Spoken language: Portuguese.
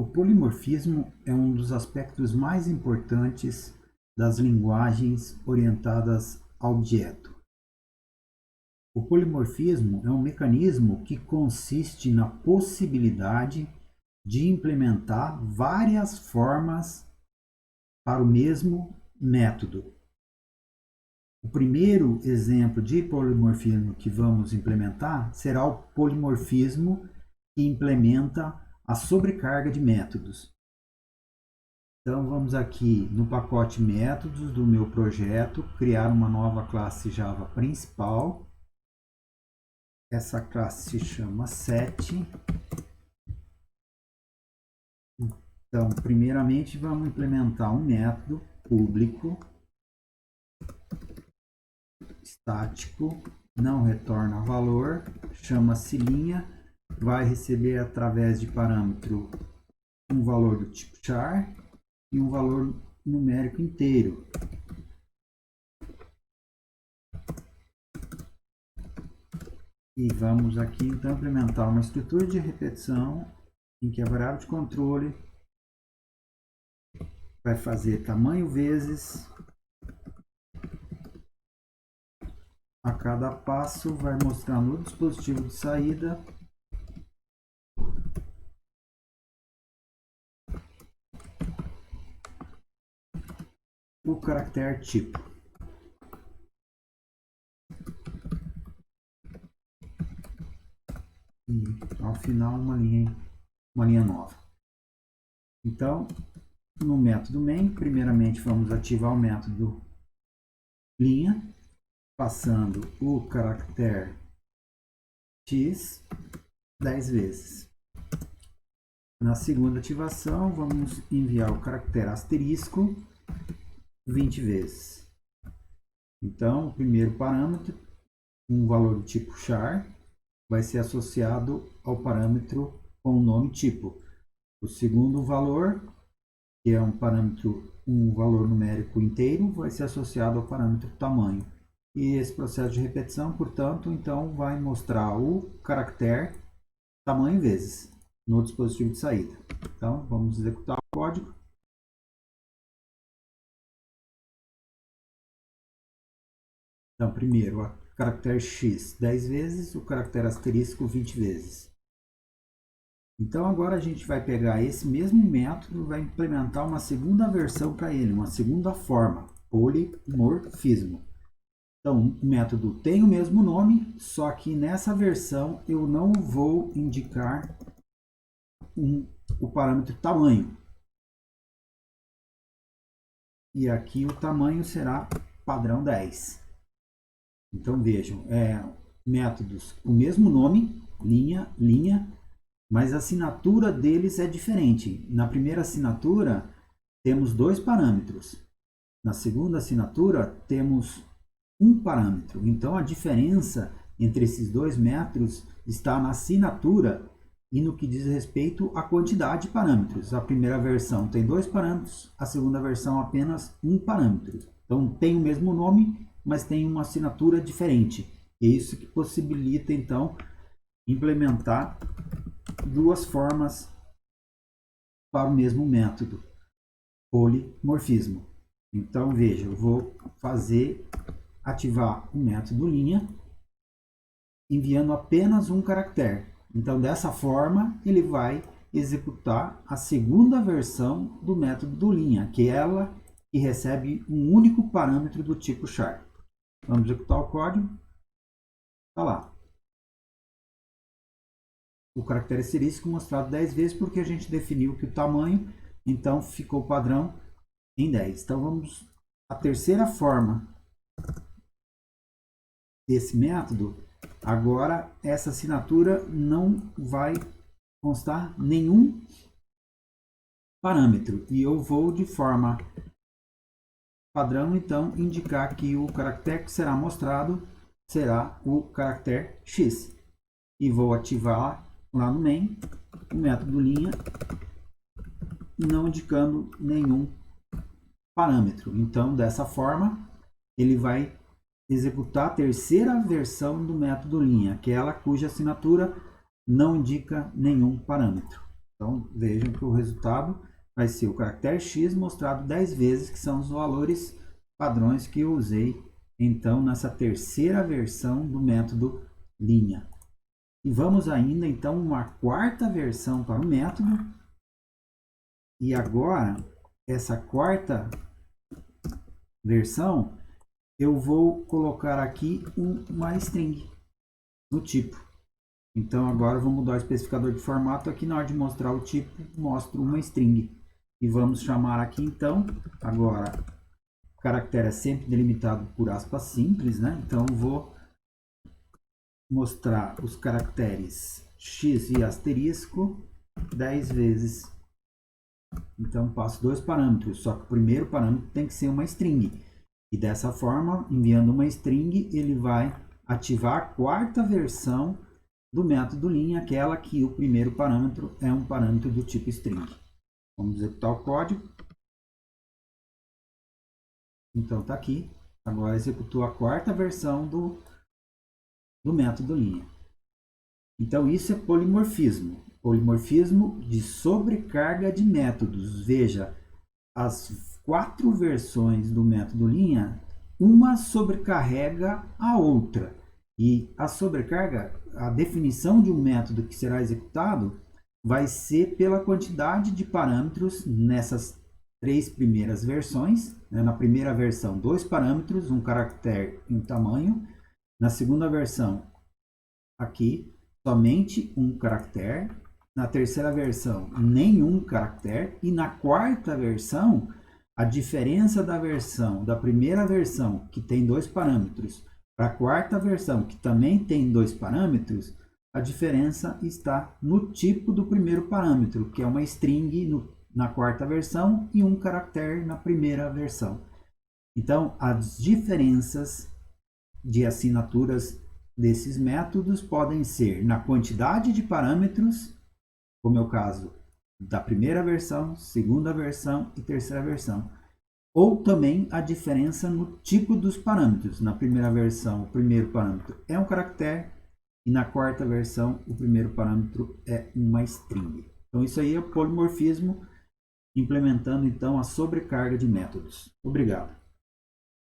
O polimorfismo é um dos aspectos mais importantes das linguagens orientadas a objeto. O polimorfismo é um mecanismo que consiste na possibilidade de implementar várias formas para o mesmo método. O primeiro exemplo de polimorfismo que vamos implementar será o polimorfismo que implementa a sobrecarga de métodos. Então vamos aqui no pacote métodos do meu projeto, criar uma nova classe Java principal. Essa classe se chama set. Então, primeiramente vamos implementar um método público, estático, não retorna valor, chama-se linha, vai receber através de parâmetro um valor do tipo char e um valor numérico inteiro. E vamos aqui então implementar uma estrutura de repetição em que a variável de controle vai fazer tamanho vezes a cada passo, vai mostrar no dispositivo de saída o caractere tipo. E ao final uma linha nova. Então, no método main, primeiramente vamos ativar o método linha, passando o caractere x 10 vezes. Na segunda ativação, vamos enviar o caractere asterisco 20 vezes. Então, o primeiro parâmetro, um valor do tipo char, vai ser associado ao parâmetro com o nome tipo. O segundo valor, que é um valor numérico inteiro, vai ser associado ao parâmetro tamanho. E esse processo de repetição, portanto, então vai mostrar o caractere tamanho vezes no dispositivo de saída. Então, vamos executar o código. Então, primeiro, o caractere x 10 vezes, o caractere asterisco 20 vezes. Então, agora a gente vai pegar esse mesmo método e vai implementar uma segunda versão para ele, uma segunda forma, polimorfismo. Então, o método tem o mesmo nome, só que nessa versão eu não vou indicar o parâmetro tamanho. E aqui o tamanho será padrão 10. Então vejam, métodos com o mesmo nome, linha, mas a assinatura deles é diferente. Na primeira assinatura temos 2 parâmetros. Na segunda assinatura temos um parâmetro. Então a diferença entre esses 2 métodos está na assinatura e no que diz respeito à quantidade de parâmetros. A primeira versão tem 2 parâmetros, a segunda versão apenas um parâmetro. Então tem o mesmo nome, mas tem uma assinatura diferente. É isso que possibilita então implementar 2 formas para o mesmo método, polimorfismo. Então veja, eu vou ativar o método linha enviando apenas um caractere. Então dessa forma ele vai executar a segunda versão do método do linha, que é ela que recebe um único parâmetro do tipo char. Vamos executar o código. Está lá. O caractere asterisco mostrado 10 vezes porque a gente definiu que o tamanho, então ficou padrão em 10. Então vamos à terceira forma desse método. Agora essa assinatura não vai constar nenhum parâmetro e eu vou de forma padrão então indicar que o caractere que será mostrado será o caractere x e vou ativar lá no main o método linha não indicando nenhum parâmetro. Então dessa forma ele vai executar a terceira versão do método linha, aquela cuja assinatura não indica nenhum parâmetro. Então, vejam que o resultado vai ser o caractere X mostrado 10 vezes, que são os valores padrões que eu usei, então, nessa terceira versão do método linha. E vamos ainda, então, uma quarta versão para o método. E agora, essa quarta versão, eu vou colocar aqui uma string no tipo. Então agora eu vou mudar o especificador de formato. Aqui na hora de mostrar o tipo, mostro uma string. E vamos chamar aqui então, agora, o caractere é sempre delimitado por aspas simples, né? Então eu vou mostrar os caracteres x e asterisco 10 vezes. Então passo dois parâmetros, só que o primeiro parâmetro tem que ser uma string. E dessa forma, enviando uma string, ele vai ativar a quarta versão do método linha, aquela que o primeiro parâmetro é um parâmetro do tipo string. Vamos executar o código. Então está aqui. Agora executou a quarta versão do método linha. Então isso é polimorfismo. Polimorfismo de sobrecarga de métodos. Veja, as 4 versões do método linha, uma sobrecarrega a outra. E a sobrecarga, a definição de um método que será executado vai ser pela quantidade de parâmetros nessas 3 primeiras versões. Na primeira versão, 2 parâmetros, um caractere e um tamanho. Na segunda versão, aqui, somente um caractere. Na terceira versão, nenhum caractere. E na quarta versão, a diferença da versão, da primeira versão, que tem 2 parâmetros, para a quarta versão, que também tem 2 parâmetros, a diferença está no tipo do primeiro parâmetro, que é uma string na quarta versão e um caractere na primeira versão. Então, as diferenças de assinaturas desses métodos podem ser na quantidade de parâmetros, como é o caso da primeira versão, segunda versão e terceira versão. Ou também a diferença no tipo dos parâmetros. Na primeira versão, o primeiro parâmetro é um caractere e na quarta versão, o primeiro parâmetro é uma string. Então isso aí é o polimorfismo, implementando então a sobrecarga de métodos. Obrigado.